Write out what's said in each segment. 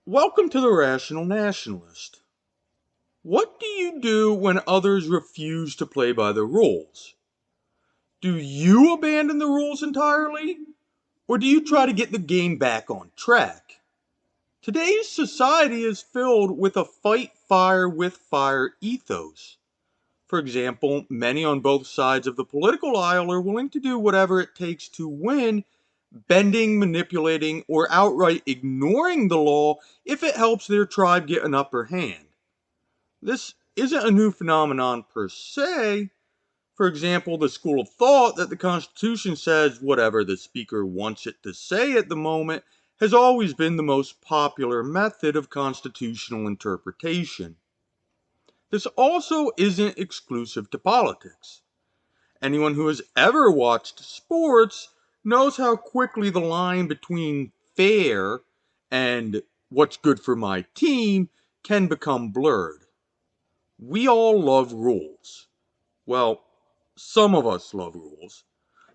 Welcome to the Rational Nationalist. What do you do when others refuse to play by the rules? Do you abandon the rules entirely? Or do you try to get the game back on track? Today's society is filled with a fight fire with fire ethos. For example, many on both sides of the political aisle are willing to do whatever it takes to win, bending, manipulating, or outright ignoring the law if it helps their tribe get an upper hand. This isn't a new phenomenon per se. For example, the school of thought that the Constitution says whatever the speaker wants it to say at the moment has always been the most popular method of constitutional interpretation. This also isn't exclusive to politics. Anyone who has ever watched sports knows how quickly the line between fair and what's good for my team can become blurred. We all love rules. Well, some of us love rules.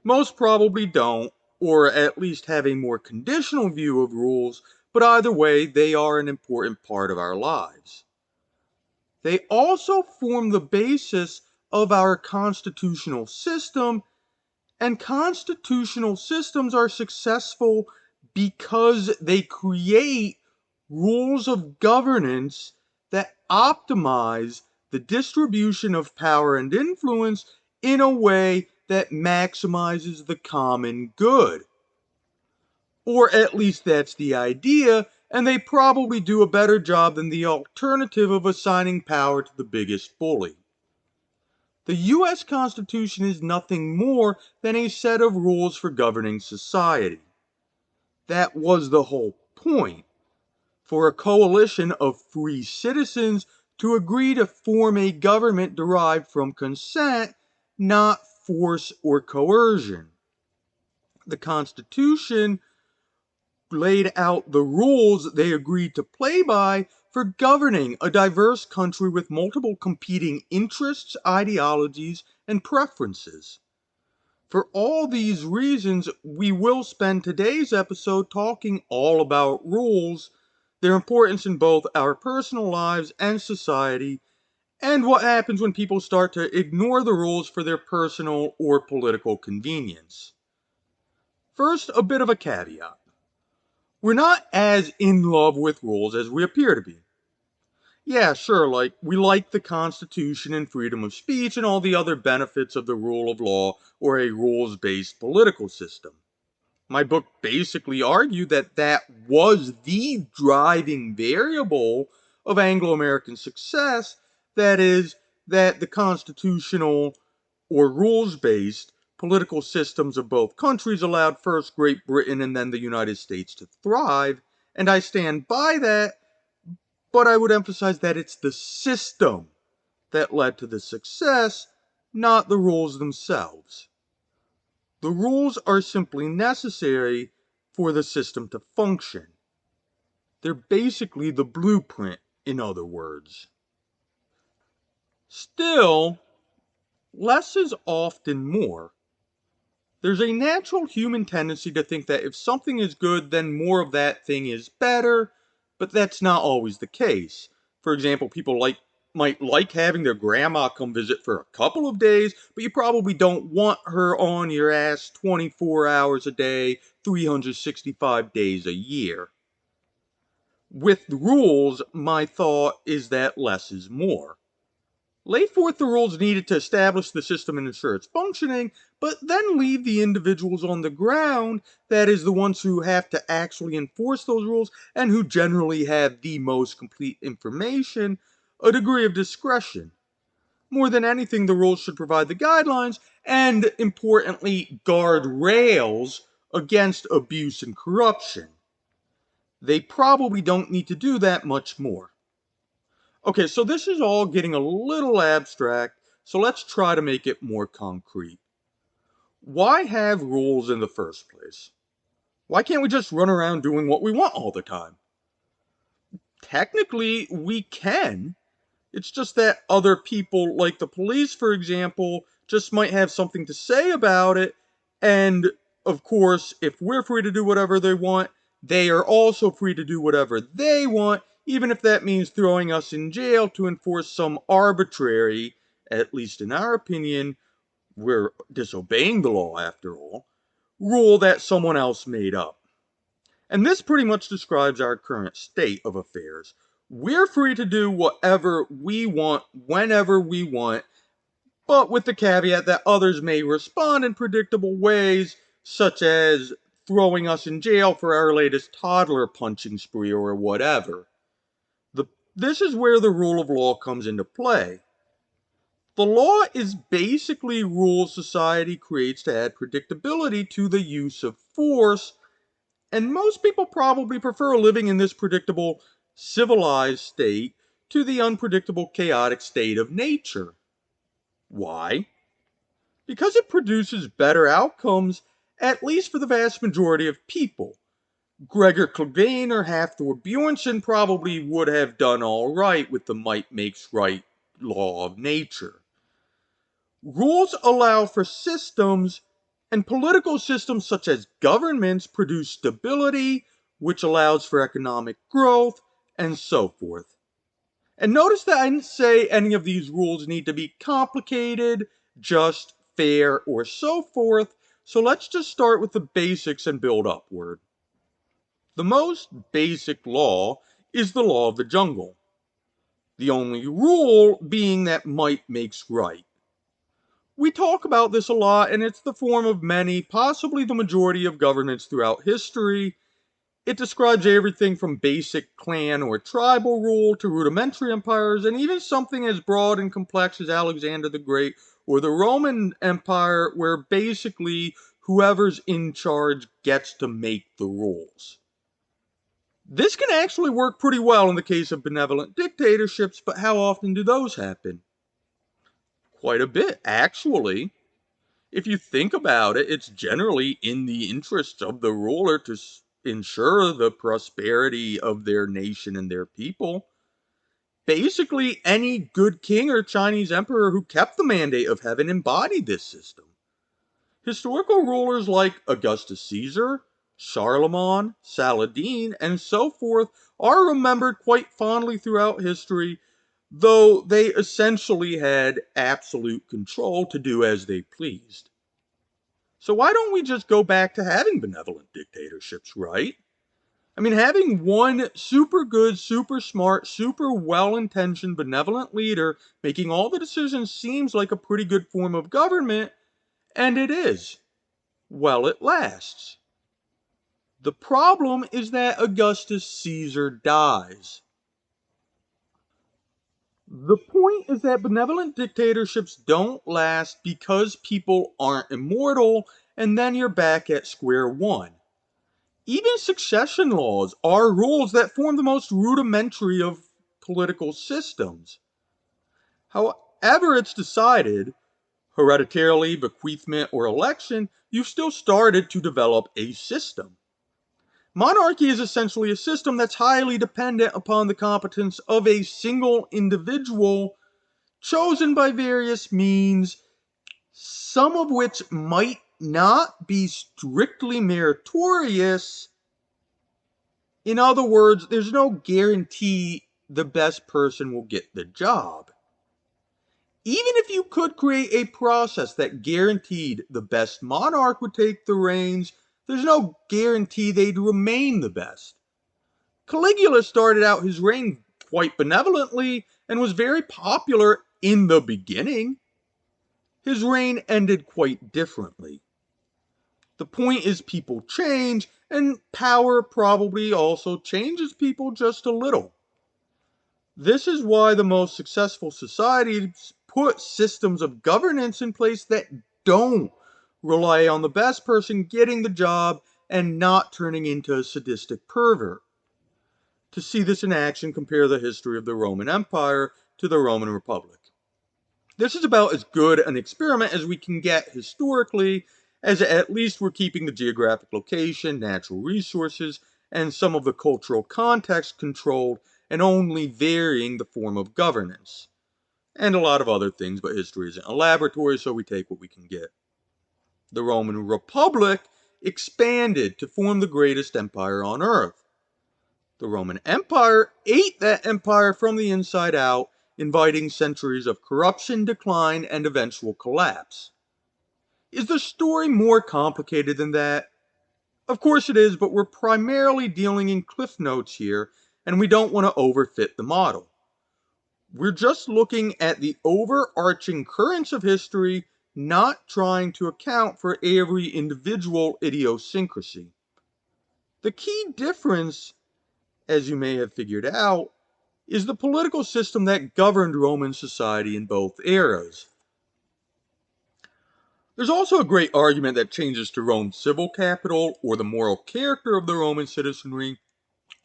Most probably don't, or at least have a more conditional view of rules, but either way, they are an important part of our lives. They also form the basis of our constitutional system, and constitutional systems are successful because they create rules of governance that optimize the distribution of power and influence in a way that maximizes the common good. Or at least that's the idea, and they probably do a better job than the alternative of assigning power to the biggest bully. The US Constitution is nothing more than a set of rules for governing society. That was the whole point, for a coalition of free citizens to agree to form a government derived from consent, not force or coercion. The Constitution laid out the rules they agreed to play by for governing a diverse country with multiple competing interests, ideologies, and preferences. For all these reasons, we will spend today's episode talking all about rules, their importance in both our personal lives and society, and what happens when people start to ignore the rules for their personal or political convenience. First, a bit of a caveat. We're not as in love with rules as we appear to be. Yeah, sure, we like the Constitution and freedom of speech and all the other benefits of the rule of law or a rules-based political system. My book basically argued that that was the driving variable of Anglo-American success, that is, that the constitutional or rules-based political systems of both countries allowed first Great Britain and then the United States to thrive, and I stand by that, but I would emphasize that it's the system that led to the success, not the rules themselves. The rules are simply necessary for the system to function. They're basically the blueprint, in other words. Still, less is often more. There's a natural human tendency to think that if something is good, then more of that thing is better, but that's not always the case. For example, people might like having their grandma come visit for a couple of days, but you probably don't want her on your ass 24 hours a day, 365 days a year. With rules, my thought is that less is more. Lay forth the rules needed to establish the system and ensure its functioning, but then leave the individuals on the ground, that is, the ones who have to actually enforce those rules and who generally have the most complete information, a degree of discretion. More than anything, the rules should provide the guidelines and, importantly, guard rails against abuse and corruption. They probably don't need to do that much more. Okay, so this is all getting a little abstract, so let's try to make it more concrete. Why have rules in the first place? Why can't we just run around doing what we want all the time? Technically, we can. It's just that other people, like the police, for example, just might have something to say about it, and of course, if we're free to do whatever they want, they are also free to do whatever they want, even if that means throwing us in jail to enforce some arbitrary, at least in our opinion, we're disobeying the law after all, rule that someone else made up. And this pretty much describes our current state of affairs. We're free to do whatever we want, whenever we want, but with the caveat that others may respond in predictable ways, such as throwing us in jail for our latest toddler punching spree or whatever. This is where the rule of law comes into play. The law is basically rules society creates to add predictability to the use of force, and most people probably prefer living in this predictable, civilized state to the unpredictable, chaotic state of nature. Why? Because it produces better outcomes, at least for the vast majority of people. Gregor Clegane or Hafthor Bjornsson probably would have done all right with the might makes right law of nature. Rules allow for systems, and political systems such as governments produce stability, which allows for economic growth, and so forth. And notice that I didn't say any of these rules need to be complicated, just, fair, or so forth, so let's just start with the basics and build upward. The most basic law is the law of the jungle, the only rule being that might makes right. We talk about this a lot, and it's the form of many, possibly the majority of governments throughout history. It describes everything from basic clan or tribal rule to rudimentary empires, and even something as broad and complex as Alexander the Great or the Roman Empire, where basically whoever's in charge gets to make the rules. This can actually work pretty well in the case of benevolent dictatorships, but how often do those happen? Quite a bit, actually. If you think about it, it's generally in the interests of the ruler to ensure the prosperity of their nation and their people. Basically, any good king or Chinese emperor who kept the mandate of heaven embodied this system. Historical rulers like Augustus Caesar, Charlemagne, Saladin, and so forth are remembered quite fondly throughout history, though they essentially had absolute control to do as they pleased. So why don't we just go back to having benevolent dictatorships, right? I mean, having one super good, super smart, super well-intentioned, benevolent leader making all the decisions seems like a pretty good form of government, and it is. Well, it lasts. The problem is that Augustus Caesar dies. The point is that benevolent dictatorships don't last because people aren't immortal, and then you're back at square one. Even succession laws are rules that form the most rudimentary of political systems. However it's decided, hereditarily, bequeathment, or election, you've still started to develop a system. Monarchy is essentially a system that's highly dependent upon the competence of a single individual chosen by various means, some of which might not be strictly meritorious. In other words, there's no guarantee the best person will get the job. Even if you could create a process that guaranteed the best monarch would take the reins, there's no guarantee they'd remain the best. Caligula started out his reign quite benevolently and was very popular in the beginning. His reign ended quite differently. The point is people change, and power probably also changes people just a little. This is why the most successful societies put systems of governance in place that don't rely on the best person getting the job and not turning into a sadistic pervert. To see this in action, compare the history of the Roman Empire to the Roman Republic. This is about as good an experiment as we can get historically, as at least we're keeping the geographic location, natural resources, and some of the cultural context controlled and only varying the form of governance. And a lot of other things, but history isn't a laboratory, so we take what we can get. The Roman Republic expanded to form the greatest empire on earth. The Roman Empire ate that empire from the inside out, inviting centuries of corruption, decline, and eventual collapse. Is the story more complicated than that? Of course it is, but we're primarily dealing in cliff notes here, and we don't want to overfit the model. We're just looking at the overarching currents of history, not trying to account for every individual idiosyncrasy. The key difference, as you may have figured out, is the political system that governed Roman society in both eras. There's also a great argument that changes to Rome's civil capital or the moral character of the Roman citizenry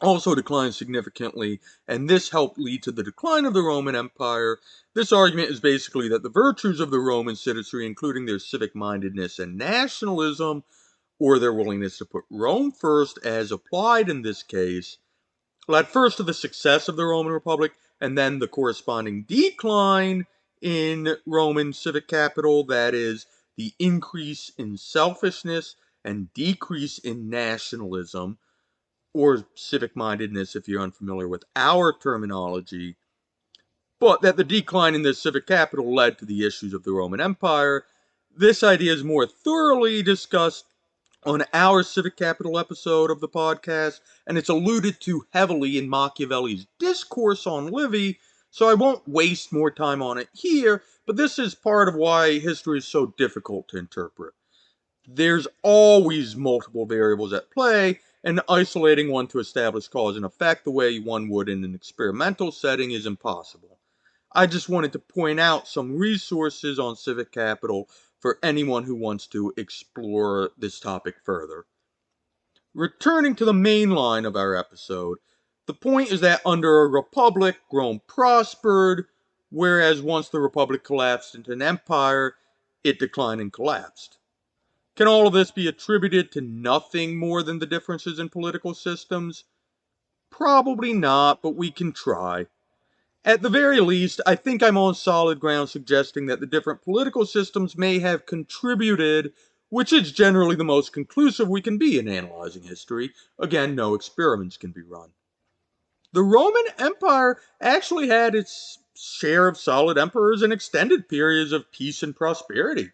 also declined significantly, and this helped lead to the decline of the Roman Empire. This argument is basically that the virtues of the Roman citizenry, including their civic mindedness and nationalism, or their willingness to put Rome first, as applied in this case, led first to the success of the Roman Republic, and then the corresponding decline in Roman civic capital, that is, the increase in selfishness and decrease in nationalism, or civic mindedness if you're unfamiliar with our terminology, but that the decline in the civic capital led to the issues of the Roman Empire. This idea is more thoroughly discussed on our civic capital episode of the podcast, and it's alluded to heavily in Machiavelli's Discourse on Livy, so I won't waste more time on it here, but this is part of why history is so difficult to interpret. There's always multiple variables at play, and isolating one to establish cause and effect the way one would in an experimental setting is impossible. I just wanted to point out some resources on civic capital for anyone who wants to explore this topic further. Returning to the main line of our episode, the point is that under a republic, Rome prospered, whereas once the republic collapsed into an empire, it declined and collapsed. Can all of this be attributed to nothing more than the differences in political systems? Probably not, but we can try. At the very least, I think I'm on solid ground suggesting that the different political systems may have contributed, which is generally the most conclusive we can be in analyzing history. Again, no experiments can be run. The Roman Empire actually had its share of solid emperors and extended periods of peace and prosperity.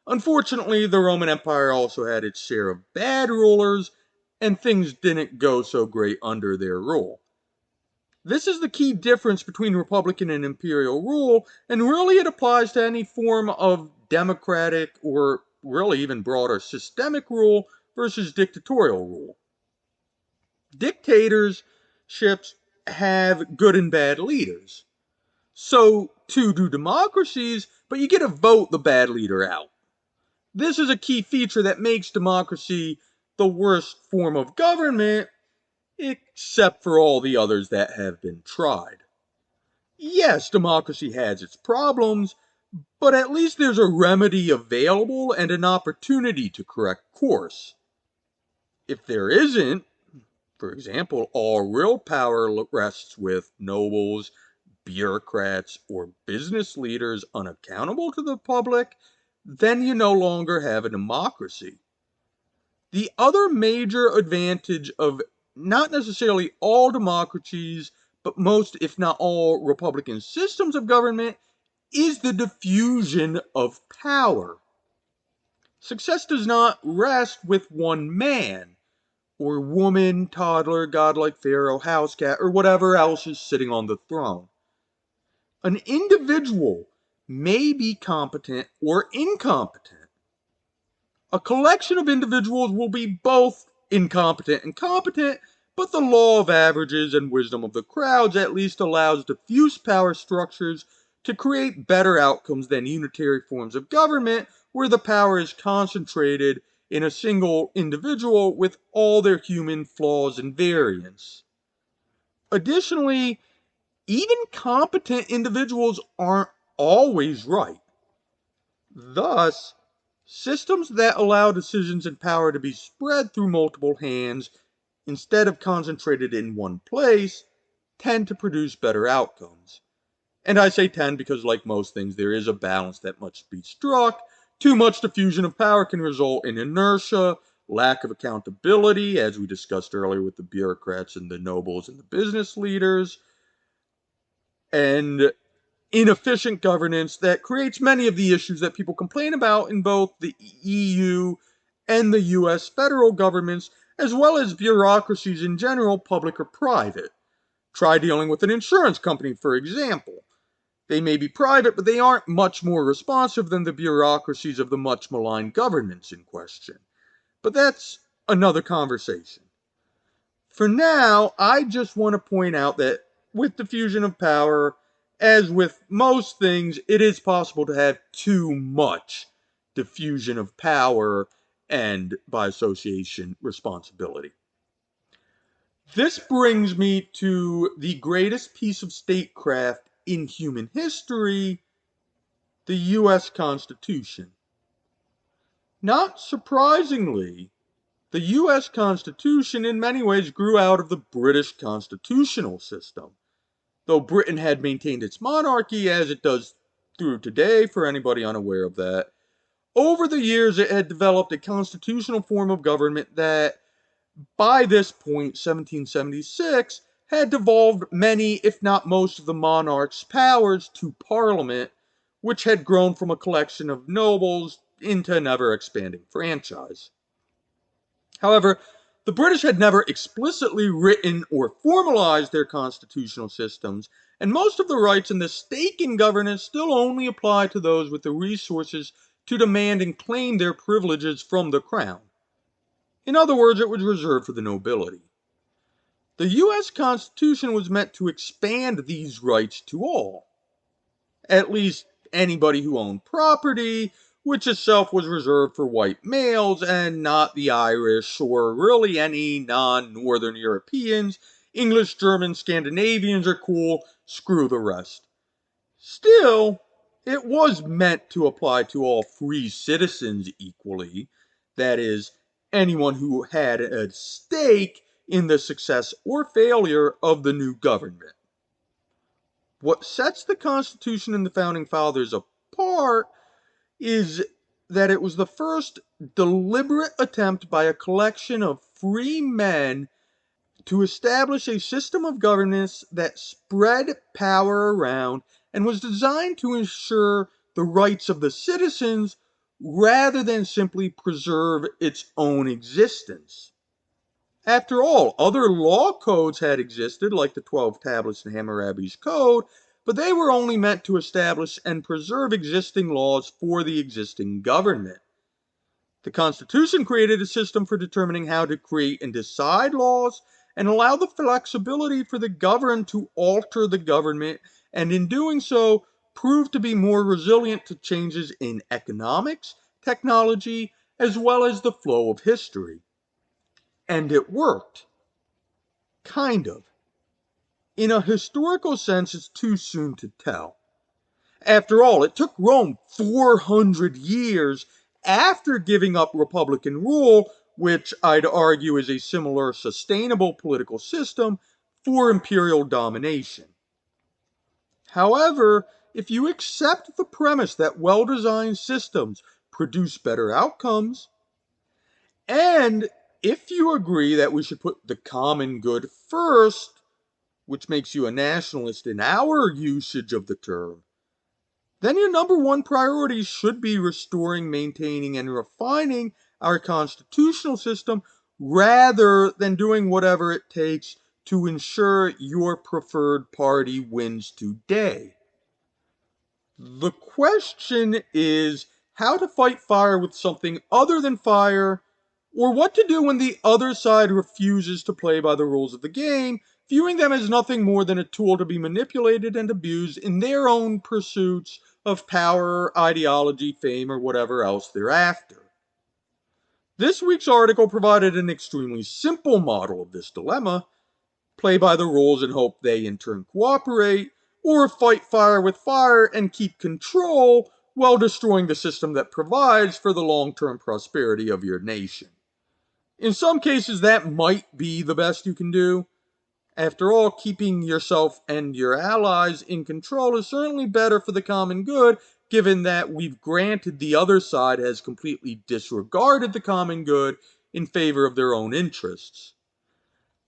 Unfortunately, the Roman Empire also had its share of bad rulers, and things didn't go so great under their rule. This is the key difference between republican and imperial rule, and really it applies to any form of democratic or really even broader systemic rule versus dictatorial rule. Dictatorships have good and bad leaders. So too do democracies, but you get to vote the bad leader out. This is a key feature that makes democracy the worst form of government, except for all the others that have been tried. Yes, democracy has its problems, but at least there's a remedy available and an opportunity to correct course. If there isn't, for example, all real power rests with nobles, bureaucrats, or business leaders unaccountable to the public, then you no longer have a democracy. The other major advantage of not necessarily all democracies, but most, if not all, republican systems of government is the diffusion of power. Success does not rest with one man, or woman, toddler, godlike pharaoh, house cat, or whatever else is sitting on the throne. An individual may be competent or incompetent. A collection of individuals will be both incompetent and competent, but the law of averages and wisdom of the crowds at least allows diffuse power structures to create better outcomes than unitary forms of government where the power is concentrated in a single individual with all their human flaws and variance. Additionally, even competent individuals aren't always right. Thus, systems that allow decisions and power to be spread through multiple hands instead of concentrated in one place tend to produce better outcomes. And I say tend because, like most things, there is a balance that must be struck. Too much diffusion of power can result in inertia, lack of accountability, as we discussed earlier with the bureaucrats and the nobles and the business leaders, and inefficient governance that creates many of the issues that people complain about in both the EU and the US federal governments, as well as bureaucracies in general, public or private. Try dealing with an insurance company, for example. They may be private, but they aren't much more responsive than the bureaucracies of the much maligned governments in question. But that's another conversation. For now, I just want to point out that with diffusion of power, as with most things, it is possible to have too much diffusion of power and, by association, responsibility. This brings me to the greatest piece of statecraft in human history, the US Constitution. Not surprisingly, the US Constitution in many ways grew out of the British constitutional system. Though Britain had maintained its monarchy, as it does through today, for anybody unaware of that, over the years it had developed a constitutional form of government that, by this point, 1776, had devolved many, if not most, of the monarch's powers to Parliament, which had grown from a collection of nobles into an ever-expanding franchise. However, the British had never explicitly written or formalized their constitutional systems, and most of the rights and the stake in governance still only apply to those with the resources to demand and claim their privileges from the crown. In other words, it was reserved for the nobility. The US Constitution was meant to expand these rights to all, at least anybody who owned property, which itself was reserved for white males and not the Irish or really any non-Northern Europeans. English, German, Scandinavians are cool, screw the rest. Still, it was meant to apply to all free citizens equally, that is, anyone who had a stake in the success or failure of the new government. What sets the Constitution and the Founding Fathers apart is that it was the first deliberate attempt by a collection of free men to establish a system of governance that spread power around and was designed to ensure the rights of the citizens rather than simply preserve its own existence. After all, other law codes had existed, like the 12 Tablets and Hammurabi's Code, but they were only meant to establish and preserve existing laws for the existing government. The Constitution created a system for determining how to create and decide laws and allow the flexibility for the governed to alter the government, and in doing so, prove to be more resilient to changes in economics, technology, as well as the flow of history. And it worked. Kind of. In a historical sense, it's too soon to tell. After all, it took Rome 400 years after giving up republican rule, which I'd argue is a similar sustainable political system, for imperial domination. However, if you accept the premise that well-designed systems produce better outcomes, and if you agree that we should put the common good first, which makes you a nationalist in our usage of the term, then your number one priority should be restoring, maintaining, and refining our constitutional system rather than doing whatever it takes to ensure your preferred party wins today. The question is how to fight fire with something other than fire, or what to do when the other side refuses to play by the rules of the game, viewing them as nothing more than a tool to be manipulated and abused in their own pursuits of power, ideology, fame, or whatever else they're after. This week's article provided an extremely simple model of this dilemma: play by the rules and hope they in turn cooperate, or fight fire with fire and keep control while destroying the system that provides for the long-term prosperity of your nation. In some cases, that might be the best you can do. After all, keeping yourself and your allies in control is certainly better for the common good, given that we've granted the other side has completely disregarded the common good in favor of their own interests.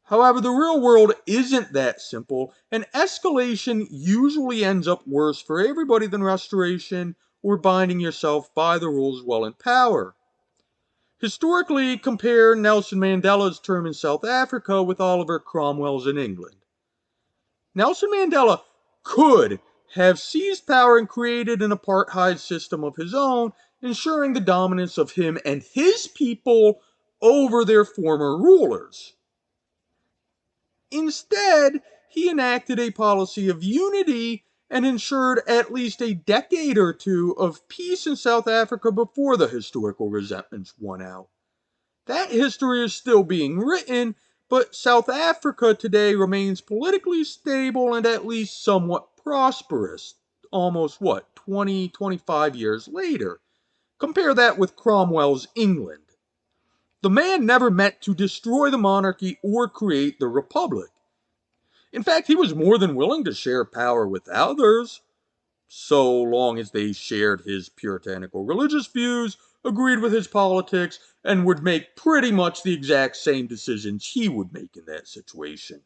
However, the real world isn't that simple, and escalation usually ends up worse for everybody than restoration or binding yourself by the rules while in power. Historically, compare Nelson Mandela's term in South Africa with Oliver Cromwell's in England. Nelson Mandela could have seized power and created an apartheid system of his own, ensuring the dominance of him and his people over their former rulers. Instead, he enacted a policy of unity and ensured at least a decade or two of peace in South Africa before the historical resentments won out. That history is still being written, but South Africa today remains politically stable and at least somewhat prosperous, almost 20, 25 years later. Compare that with Cromwell's England. The man never meant to destroy the monarchy or create the republic. In fact, he was more than willing to share power with others, so long as they shared his puritanical religious views, agreed with his politics, and would make pretty much the exact same decisions he would make in that situation.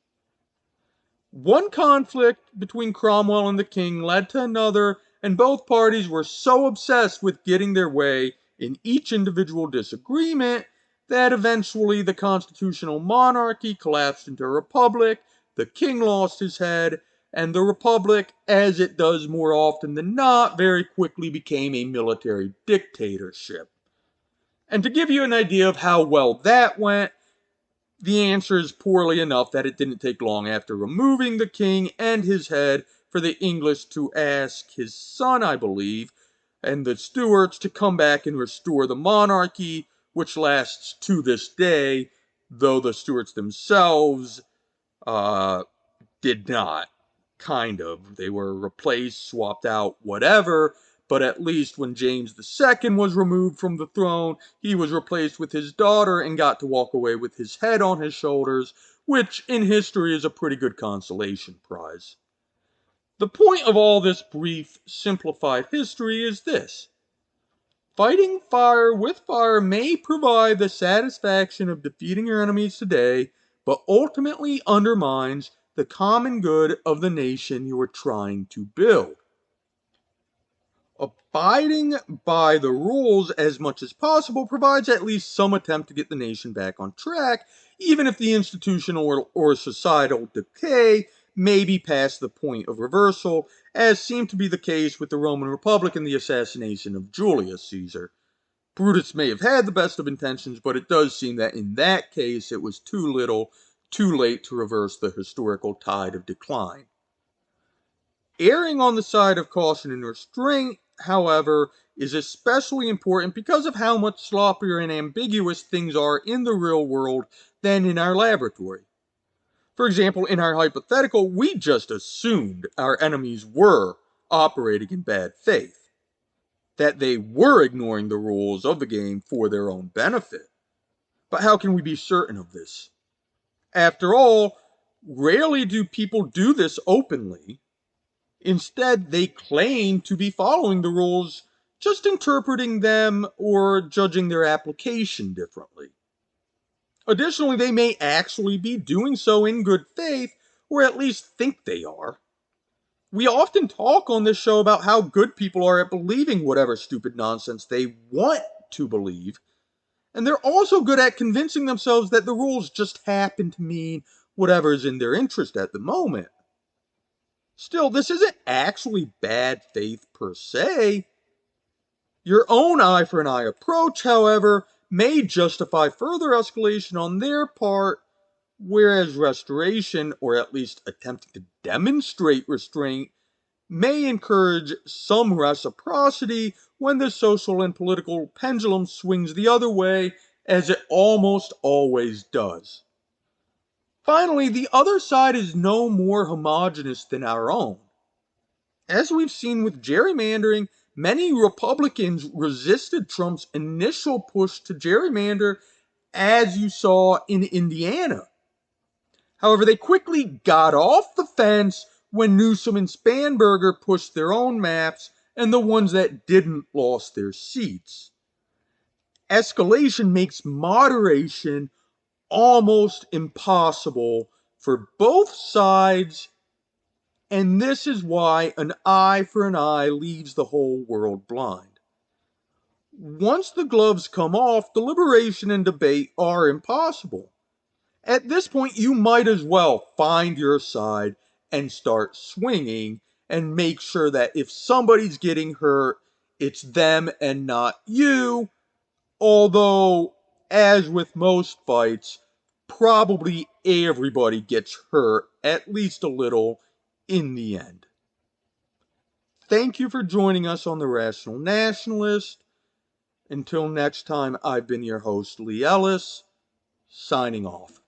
One conflict between Cromwell and the king led to another, and both parties were so obsessed with getting their way in each individual disagreement that eventually the constitutional monarchy collapsed into a republic, the king lost his head, and the republic, as it does more often than not, very quickly became a military dictatorship. And to give you an idea of how well that went, the answer is poorly enough that it didn't take long after removing the king and his head for the English to ask his son, I believe, and the Stuarts to come back and restore the monarchy, which lasts to this day, though the Stuarts themselves did not. Kind of. They were replaced, swapped out, whatever, but at least when James II was removed from the throne, he was replaced with his daughter and got to walk away with his head on his shoulders, which in history is a pretty good consolation prize. The point of all this brief, simplified history is this. Fighting fire with fire may provide the satisfaction of defeating your enemies today, but ultimately undermines the common good of the nation you are trying to build. Abiding by the rules as much as possible provides at least some attempt to get the nation back on track, even if the institutional or societal decay may be past the point of reversal, as seemed to be the case with the Roman Republic and the assassination of Julius Caesar. Brutus may have had the best of intentions, but it does seem that in that case it was too little, too late to reverse the historical tide of decline. Erring on the side of caution and restraint, however, is especially important because of how much sloppier and ambiguous things are in the real world than in our laboratory. For example, in our hypothetical, we just assumed our enemies were operating in bad faith, that they were ignoring the rules of the game for their own benefit. But how can we be certain of this? After all, rarely do people do this openly. Instead, they claim to be following the rules, just interpreting them or judging their application differently. Additionally, they may actually be doing so in good faith, or at least think they are. We often talk on this show about how good people are at believing whatever stupid nonsense they want to believe, and they're also good at convincing themselves that the rules just happen to mean whatever is in their interest at the moment. Still, this isn't actually bad faith per se. Your own eye for an eye approach, however, may justify further escalation on their part, whereas restoration, or at least attempting to demonstrate restraint, may encourage some reciprocity when the social and political pendulum swings the other way, as it almost always does. Finally, the other side is no more homogeneous than our own. As we've seen with gerrymandering, many Republicans resisted Trump's initial push to gerrymander, as you saw in Indiana. However, they quickly got off the fence when Newsom and Spanberger pushed their own maps, and the ones that didn't lost their seats. Escalation makes moderation almost impossible for both sides, and this is why an eye for an eye leaves the whole world blind. Once the gloves come off, deliberation and debate are impossible. At this point, you might as well find your side and start swinging and make sure that if somebody's getting hurt, it's them and not you. Although, as with most fights, probably everybody gets hurt at least a little in the end. Thank you for joining us on The Rational Nationalist. Until next time, I've been your host, Lee Ellis, signing off.